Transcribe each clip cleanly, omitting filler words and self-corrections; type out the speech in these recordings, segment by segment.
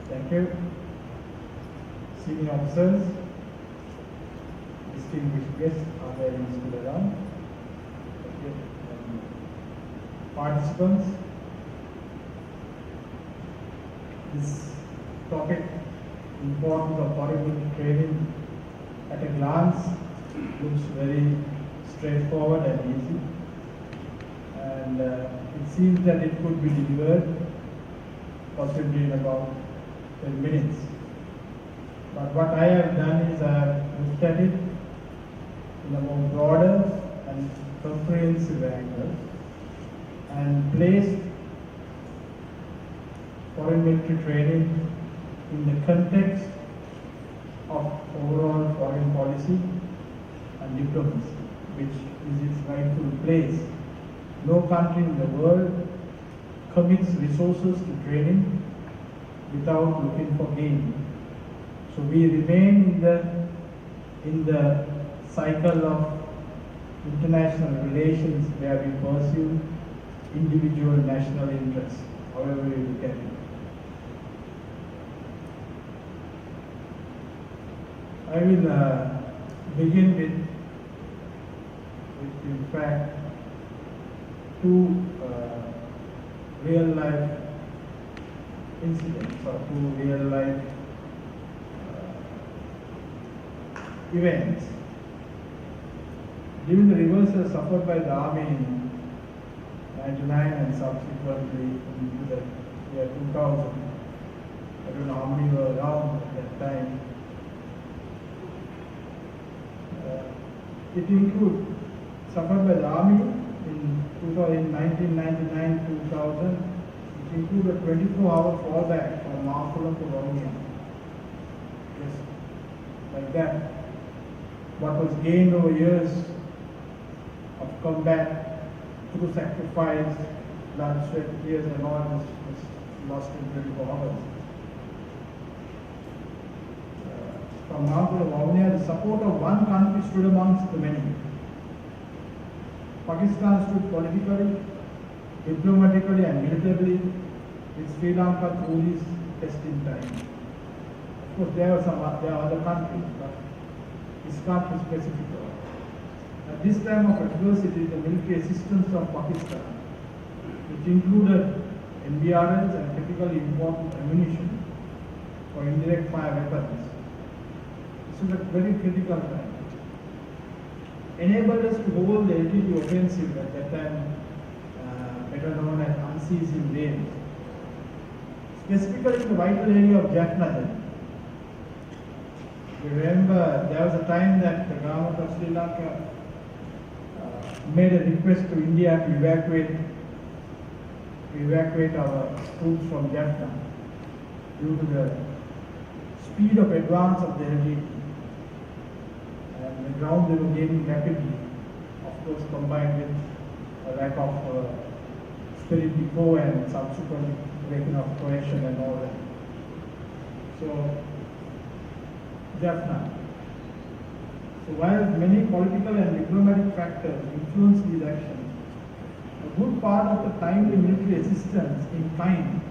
Thank you. Senior officers, distinguished guests, are there still around? Okay. Participants, this topic, importance of foreign training, at a glance looks very straightforward and easy, and it seems that it could be delivered possibly in about 10 minutes. But what I have done is I have looked at it in a more broader and comprehensive angle and placed foreign military training in the context of overall foreign policy and diplomacy, which is its rightful place. No country in the world commits resources to training without looking for gain. So we remain in the cycle of international relations where we pursue individual national interests, however we look at it. I will begin with in fact two real life incidents or two real life events. During the reversals suffered by the army in 1999 and subsequently into the year 2000, I don't know how many were around at that time. It includes suffered by the army in 1999-2000. It included a 24-hour fallback from Marfulam to Romania. Just like that. What was gained over years of combat through sacrifice, blood, sweat, tears, and all was lost in 24 hours. From Marfulam to Romania, the support of one country stood amongst the many. Pakistan stood politically, diplomatically, and militarily with Sri Lanka through this testing time. Of course, there are other countries, but this can't be specific. At this time of adversity, the military assistance of Pakistan, which included NBRLs and critically important ammunition for indirect fire weapons, this was a very critical time, enabled us to hold the LTT offensive at that time, better known as unceasing rains. Specifically in the vital area of Jaffna. You remember there was a time that the government of Sri Lanka made a request to India to evacuate our troops from Jaffna due to the speed of advance of the LTT. And the ground they were gaining rapidly, of course combined with a lack of spirit depot and subsequent breaking of cohesion and all that. So, Jaffna. So while many political and diplomatic factors influence these actions, a good part of the timely military assistance in kind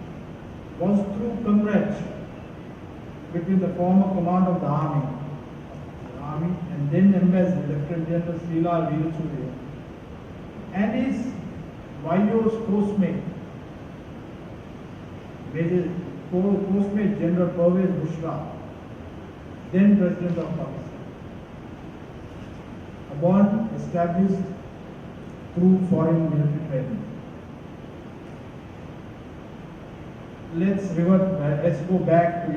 was through comradeship between the former command of the army and then Ambassador Lieutenant General Srilal Veerasurya and his Viceroy's postmate, Postmate General Pervez Musharraf, then President of Pakistan. A bond established through foreign military training. Let's go back to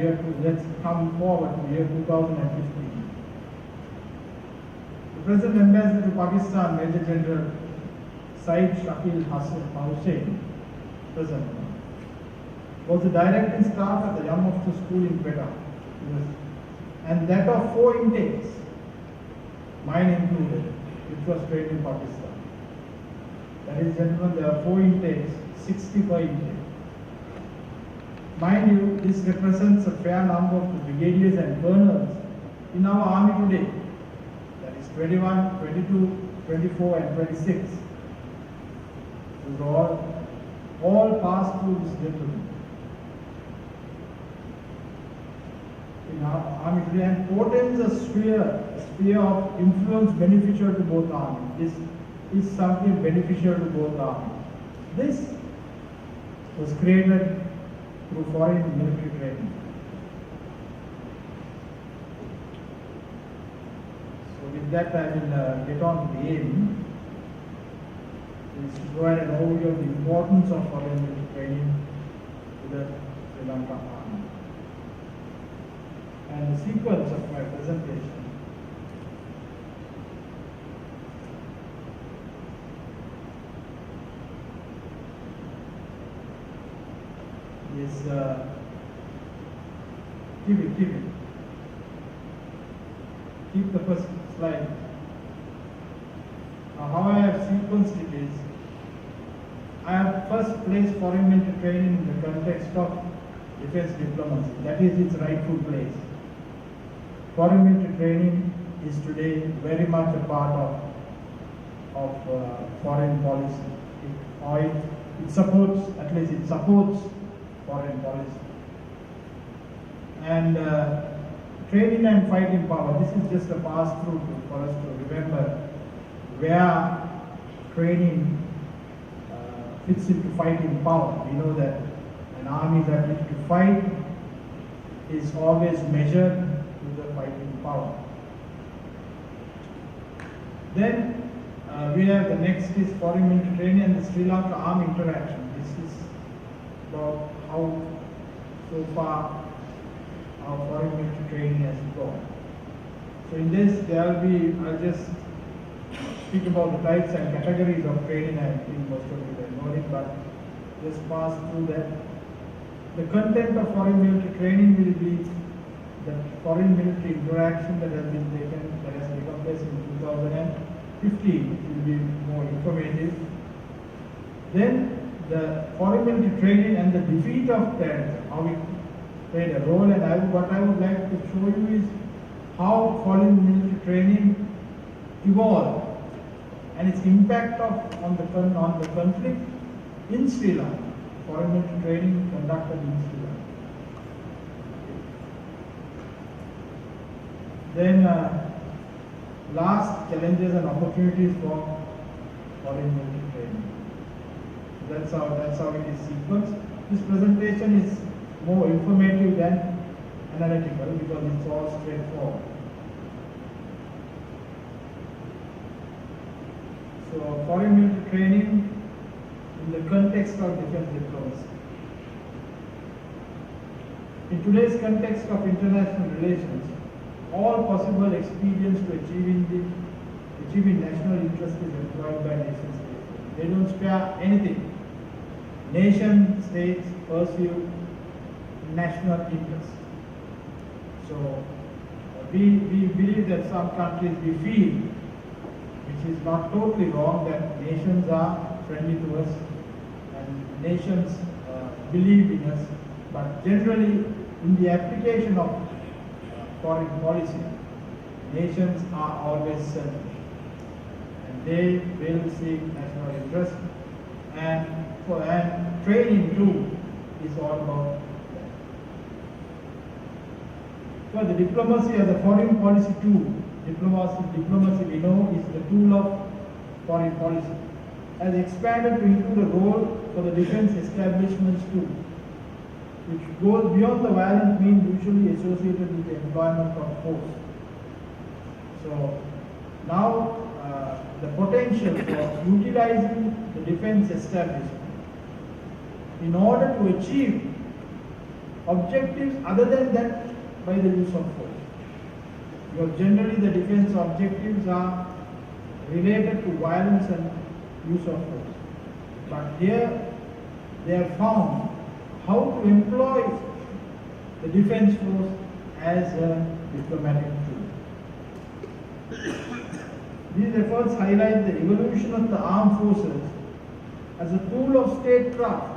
let's come forward to year 2015. The present ambassador to Pakistan, Major General Said Shakil Hussain, present, was the directing staff at the Young Officer School in Quetta, and that of 4 intakes, mine included, which was trained in Pakistan. That is, gentlemen, there are 4 intakes, 60 per intake. Mind you, this represents a fair number of the brigadiers and colonels in our army today. That is 21, 22, 24 and 26. Those all passed through this gentleman. army today and portends a sphere of influence beneficial to both armies. This is something beneficial to both armies. This was created through foreign military training. So with that I will get on to the aim. Is to provide an overview of the importance of foreign military training to the Sri Lanka Army. And the sequence of my presentation is keep the first slide. Now how I have sequenced it is, I have first placed foreign military training in the context of defense diplomacy. That is its rightful place. Foreign military training is today very much a part of foreign policy. It supports, at least it supports foreign policy. And training and fighting power, this is just a pass-through for us to remember where training fits into fighting power. We know that an army's ability to fight is always measured to the fighting power. Then we have the next is foreign military training and the Sri Lanka army interaction. This is about how so far our foreign military training has gone. So in this I'll just speak about the types and categories of training. I think most of you know it, but just pass through that. The content of foreign military training will be the foreign military interaction that has taken place in 2015. It will be more informative. Then the foreign military training and the defeat of terrorism, how it played a role, and what I would like to show you is how foreign military training evolved and its impact on the conflict in Sri Lanka. Foreign military training conducted in Sri Lanka. Then last, challenges and opportunities for foreign military training. That's how it is sequenced. This presentation is more informative than analytical because it's all straightforward. So foreign military training in the context of defense diplomacy. In today's context of international relations, all possible expedients to achieving national interest is employed by nation states. They don't spare anything. Nation states pursue national interest. So we believe that some countries, we feel, which is not totally wrong, that nations are friendly to us and nations believe in us, but generally in the application of foreign policy, nations are always selfish and they will seek national interest, and training too is all about that. So the diplomacy as a foreign policy tool, diplomacy we know is the tool of foreign policy, has expanded to include a role for the defense establishments too, which goes beyond the violent means usually associated with the employment of force. So now the potential for utilizing the defense establishment in order to achieve objectives other than that by the use of force. Because generally the defense objectives are related to violence and use of force. But here they have found how to employ the defense force as a diplomatic tool. These efforts highlight the evolution of the armed forces as a tool of statecraft.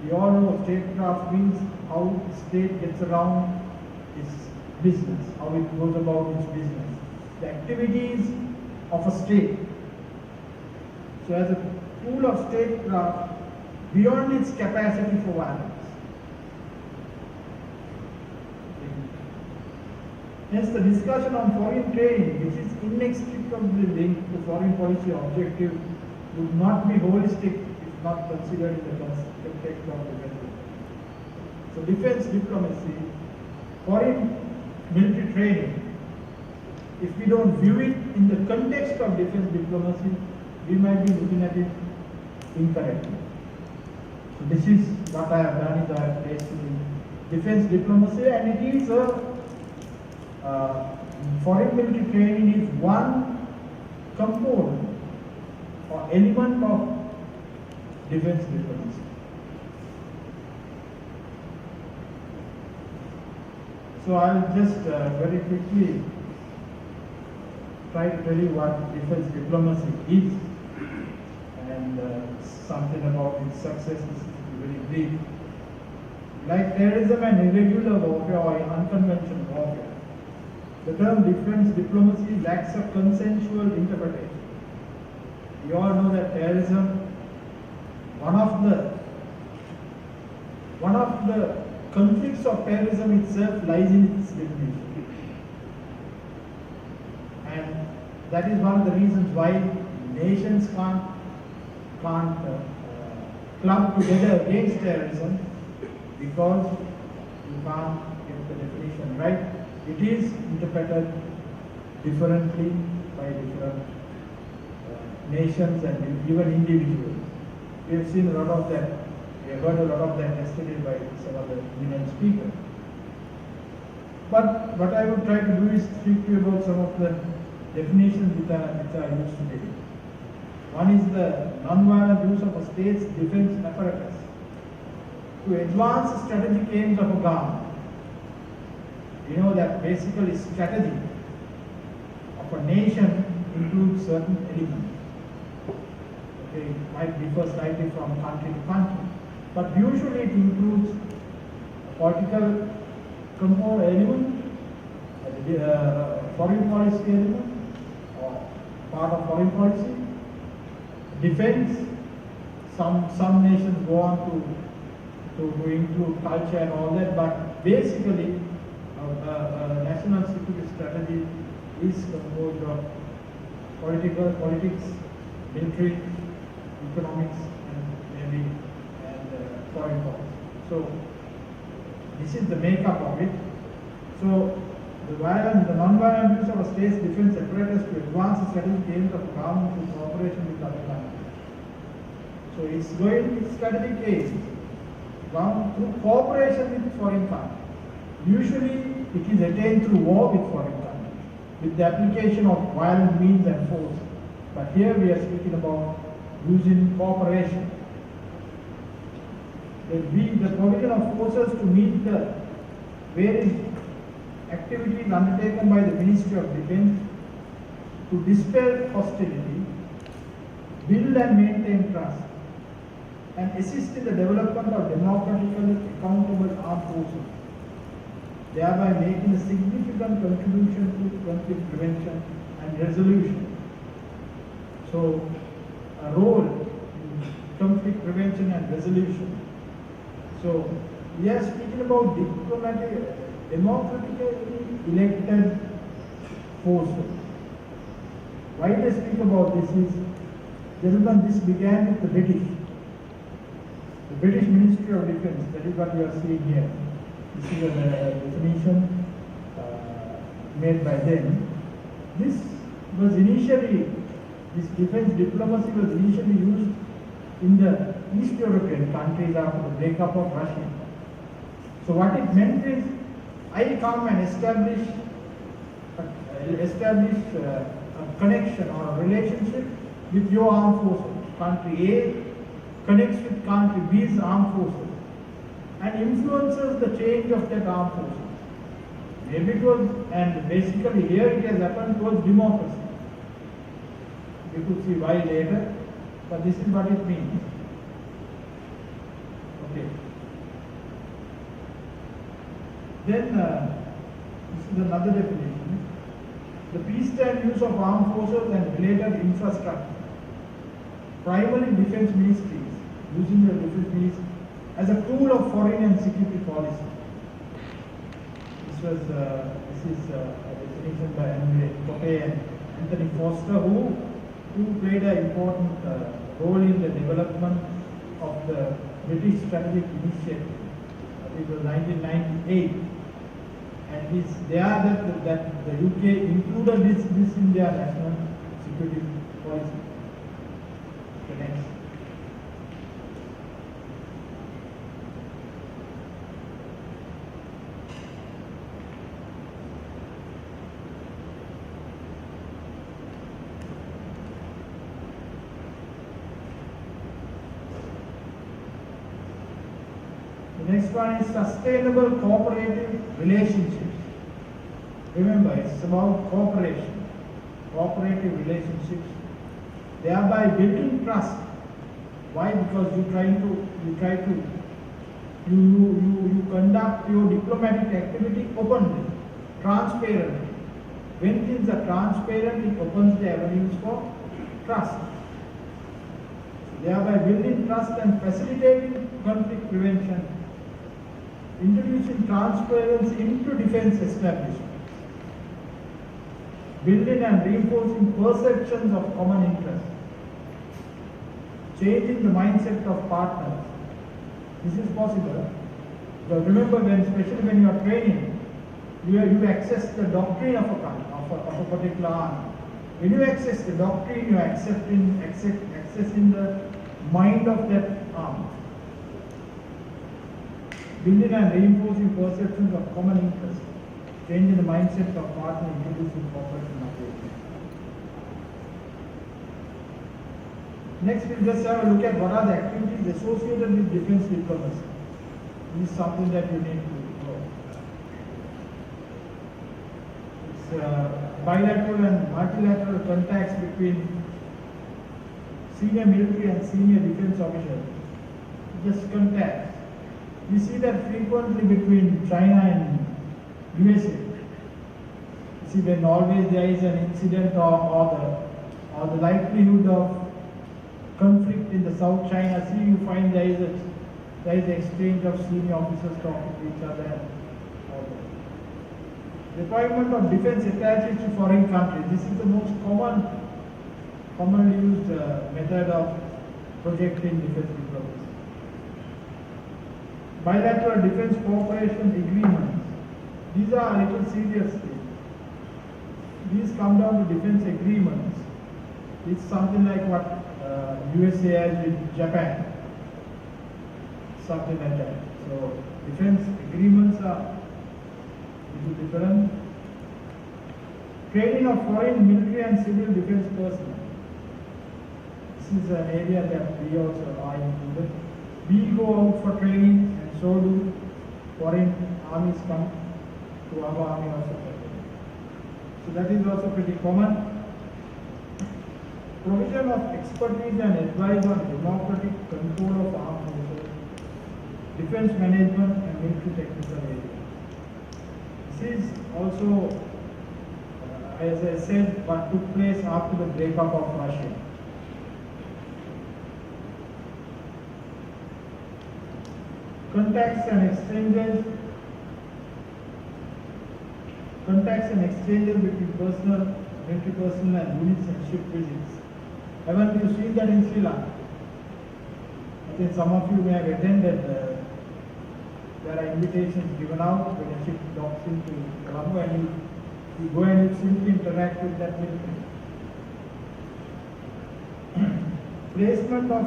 We all know statecraft means how the state gets around its business, how it goes about its business, the activities of a state. So as a tool of statecraft beyond its capacity for violence. Hence, the discussion on foreign training, which is inextricably linked to foreign policy objective, would not be holistic if not considered in the context of defense. So, defense diplomacy, foreign military training, if we don't view it in the context of defense diplomacy, we might be looking at it incorrectly. So, this is what I have done, is I have placed it in defense diplomacy, and it is a foreign military training is one component or element of defense diplomacy. So I'll just very quickly try to tell you what defense diplomacy is and something about its success. This is very brief. Like terrorism and irregular warfare or unconventional warfare, the term defense diplomacy lacks a consensual interpretation. You all know that terrorism, one of the conflicts of terrorism itself lies in its definition. And that is one of the reasons why nations can't club together against terrorism, because you can't get the definition right. It is interpreted differently by different nations and even individuals. We have seen a lot of that. We have heard a lot of that yesterday by some of the eminent speakers. But what I would try to do is speak to you about some of the definitions which are used today. One is the non-violent use of a state's defense apparatus to advance strategic aims of a government. You know that basically strategy of a nation includes certain elements. Okay, it might differ slightly from country to country, but usually it includes a political element, a foreign policy element, or part of foreign policy, defense. Some nations go on to include culture and all that, but basically national security strategy is composed of politics, military, economics, and maybe foreign policy. So this is the makeup of it. So the non-violent use of a state's defense apparatus to advance the strategic aims of government through cooperation with other countries. So it's going with strategic aims through cooperation with foreign countries. Usually it is attained through war with foreign countries, with the application of violent means and force. But here we are speaking about using cooperation. The provision of forces to meet the various activities undertaken by the Ministry of Defense to dispel hostility, build and maintain trust, and assist in the development of democratically accountable armed forces, thereby making a significant contribution to conflict prevention and resolution. So, a role in conflict prevention and resolution. So, we are speaking about democratically elected forces. Why they speak about this is, gentlemen, this began with the British. The British Ministry of Defense, that is what you are seeing here. This is a definition made by them. This defense diplomacy was initially used in the East European countries after the breakup of Russia. So what it meant is, I come and establish a connection or a relationship with your armed forces. Country A connects with country B's armed forces and influences the change of that armed forces. Maybe it was, and basically here it has happened towards democracy. We could see why later, but this is what it means. Okay. Then this is another definition. The peacetime use of armed forces and related infrastructure, primarily defense ministries, using the defense ministries as a tool of foreign and security policy. This This is a definition by Pope and Anthony Foster, who played an important role in the development of the British Strategic Initiative. It was 1998, and it's there that the UK included this in their national security policy. The next. The next one is sustainable cooperative relationships. Remember, it's about cooperation, cooperative relationships, thereby building trust. Why? Because you conduct your diplomatic activity openly, transparently. When things are transparent, it opens the avenues for trust, thereby building trust and facilitating conflict prevention, introducing transparency into defense establishments, building and reinforcing perceptions of common interest, changing the mindset of partners. This is possible. But remember, especially when you are training, you access the doctrine of a particular army. When you access the doctrine, you are accessing the mind of that army. Building and reinforcing perceptions of common interest, changing the mindset of partner, introducing cooperation operations. Next, we'll just have a look at what are the activities associated with defense diplomacy. This is something that you need to know. It's bilateral and multilateral contacts between senior military and senior defense officials. Just contacts. We see that frequently between China and USA. You see, when always there is an incident or the likelihood of conflict in the South China Sea, you find there is an exchange of senior officers talking to each other. Deployment of defense attaches to foreign countries. This is the most commonly used method of projecting defense diplomacy. Bilateral defense cooperation agreements. These are a little serious things. These come down to defense agreements. It's something like what USA has with Japan. Something like that. So defense agreements are a little different. Training of foreign military and civil defense personnel. This is an area that we also are included. We go out for training, and so do foreign armies come to our army also for training. So that is also pretty common. Provision of expertise and advice on democratic control of armed forces, defense management and military technical area. This is also, as I said, what took place after the breakup of Russia. Contacts and exchanges between military personnel and units and ship visits. Haven't you seen that in Sri Lanka? I think some of you may have attended. There are invitations given out when a ship docks into Colombo, and you go and you simply interact with that military. Placement of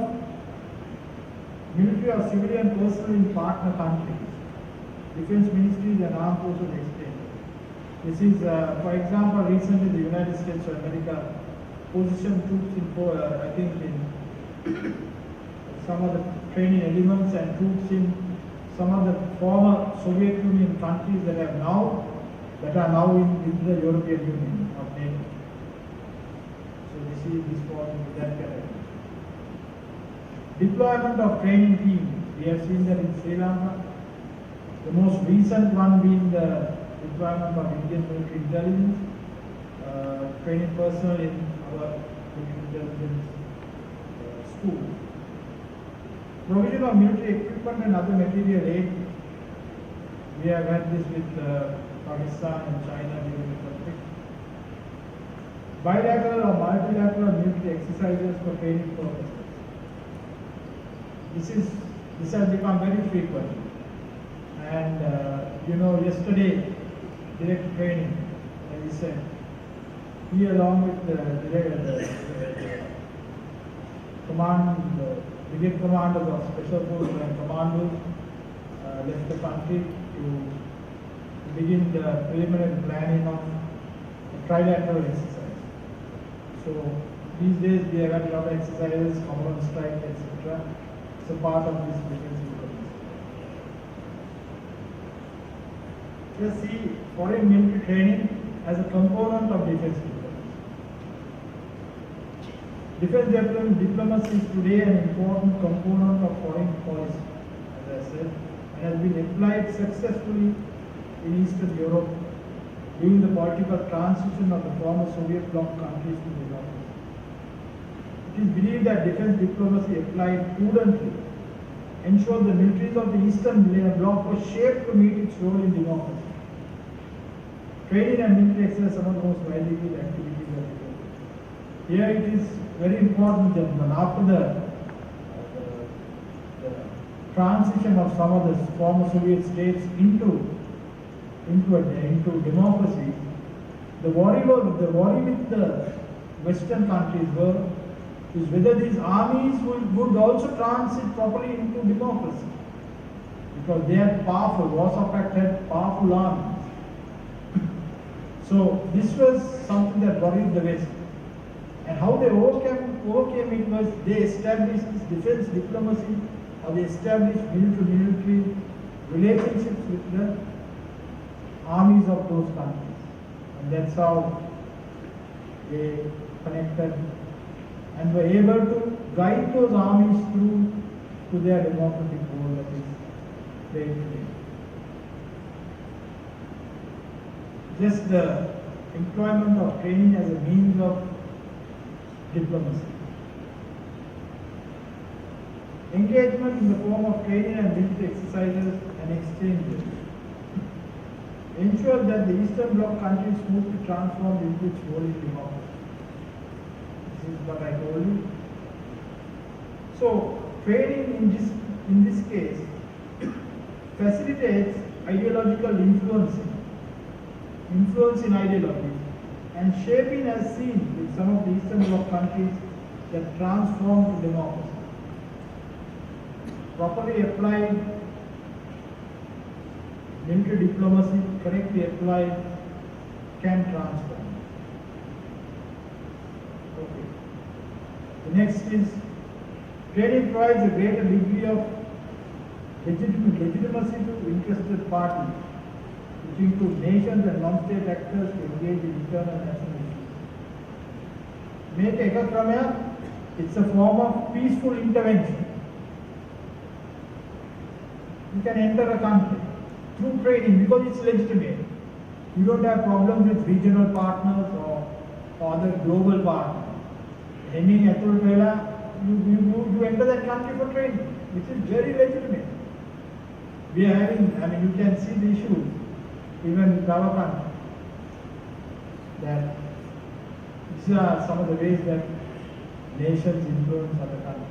military or civilian personnel in partner countries, defense ministries and armed forces exchange. This is, for example, recently the United States of America positioned troops in some of the training elements and troops in some of the former Soviet Union countries that are now in the European Union of NATO. So this falls into that category. Deployment of training teams. We have seen that in Sri Lanka. The most recent one being the deployment of Indian military intelligence, training personnel in our military intelligence school. Provision of military equipment and other material aid. We have had this with Pakistan and China during the conflict. Bilateral or multilateral military exercises for training purposes. This has become very frequent. And yesterday, direct training, as he said, he along with the brigade commanders of special forces and commandos left the country to begin the preliminary planning of a trilateral exercise. So these days we have had a lot of exercises, common strike, etc. It's a part of this defense diplomacy. Just see foreign military training as a component of defense diplomacy. Defense diplomacy is today an important component of foreign policy, as I said, and has been applied successfully in Eastern Europe during the political transition of the former Soviet bloc countries to democracy. It is believed that defense diplomacy applied prudently ensured the militaries of the Eastern bloc were shaped to meet its role in democracy. Training and military exercise are some of the most widely used activities of defense. Here it is very important that after the transition of some of the former Soviet states into democracy, the worry with the Western countries is whether these armies would also transit properly into democracy, because they had powerful, Warsaw Pact had powerful armies. So this was something that worried the West. And how they overcame it was they established this defense diplomacy, or they established military relationships with the armies of those countries. And that's how they connected and were able to guide those armies through to their democratic goal, that is fair trade. Just the employment of training as a means of diplomacy. Engagement in the form of training and military exercises and exchanges ensure that the Eastern Bloc countries smoothly transform into its role in democracy. This is what I told you. So, training in this case facilitates ideological influence in ideology, and shaping as seen with some of the Eastern Bloc countries that transform to democracy. Properly applied military diplomacy, correctly applied, can transform. Okay. The next is training provides a greater degree of legitimacy to interested parties, which include nations and non-state actors to engage in internal national issues. Make ekakramya, it's a form of peaceful intervention. You can enter a country through training because it's legitimate. You don't have problems with regional partners or other global partners. You enter that country for training, which is very legitimate. We are having, you can see the issues even with our country. That these are some of the ways that nations influence other countries.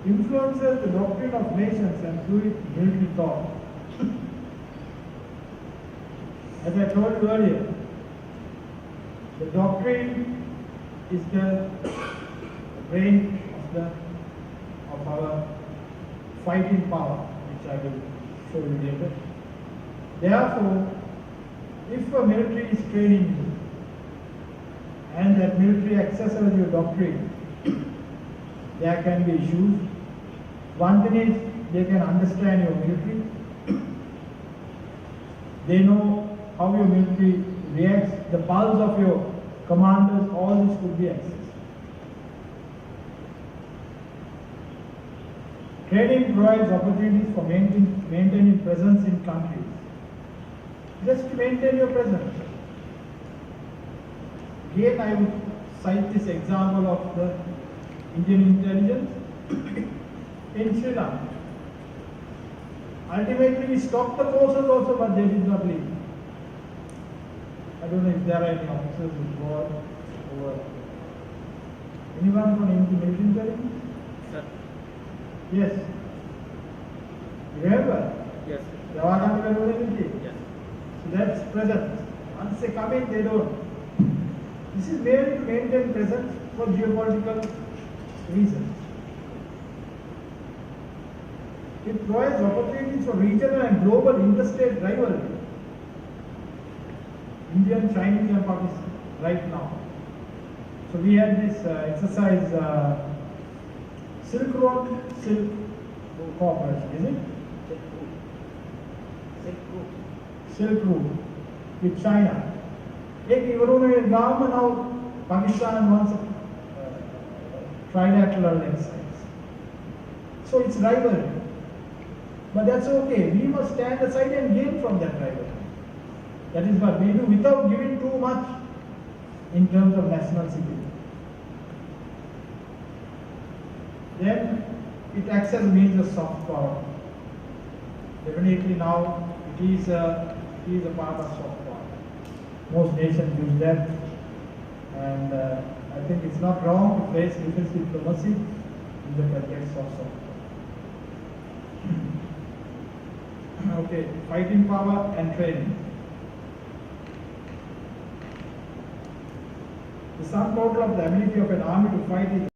Influences the doctrine of nations and through it military thought. As I told you earlier, the doctrine is the brain of our fighting power, which I will show you later. Therefore, if a military is training you and that military accesses your doctrine, there can be issues. One thing is they can understand your military. They know how your military reacts, the pulse of your commanders, all this could be accessed. Training provides opportunities for maintaining presence in countries. Just to maintain your presence. Again, I would cite this example of the Indian intelligence in Sri Lanka. Ultimately, we stopped the forces also, but they did not leave. I don't know if there are any officers involved or anyone from military intelligence? Sir. Yes. You remember? Yes. Yes. So that's present. Once they come in, they don't. This is merely to maintain presence for geopolitical reasons. It provides opportunities for regional and global interstate rivalry. Indian, Chinese and Pakistan right now. So we had this exercise, Silk Road, Silk Cooperation, is it? Silk Road with China. एक इवरों गांव में now Pakistan wants a trilateral exercise. So it's rivalry. But that's okay. We must stand aside and gain from that rivalry. That is what we do without giving too much in terms of national security. Then it acts as a means of soft power. Definitely now it is a part of soft power. Most nations use that, and I think it's not wrong to place defense diplomacy in the context of soft power. Okay, fighting power and training. The sum total of the ability of an army to fight is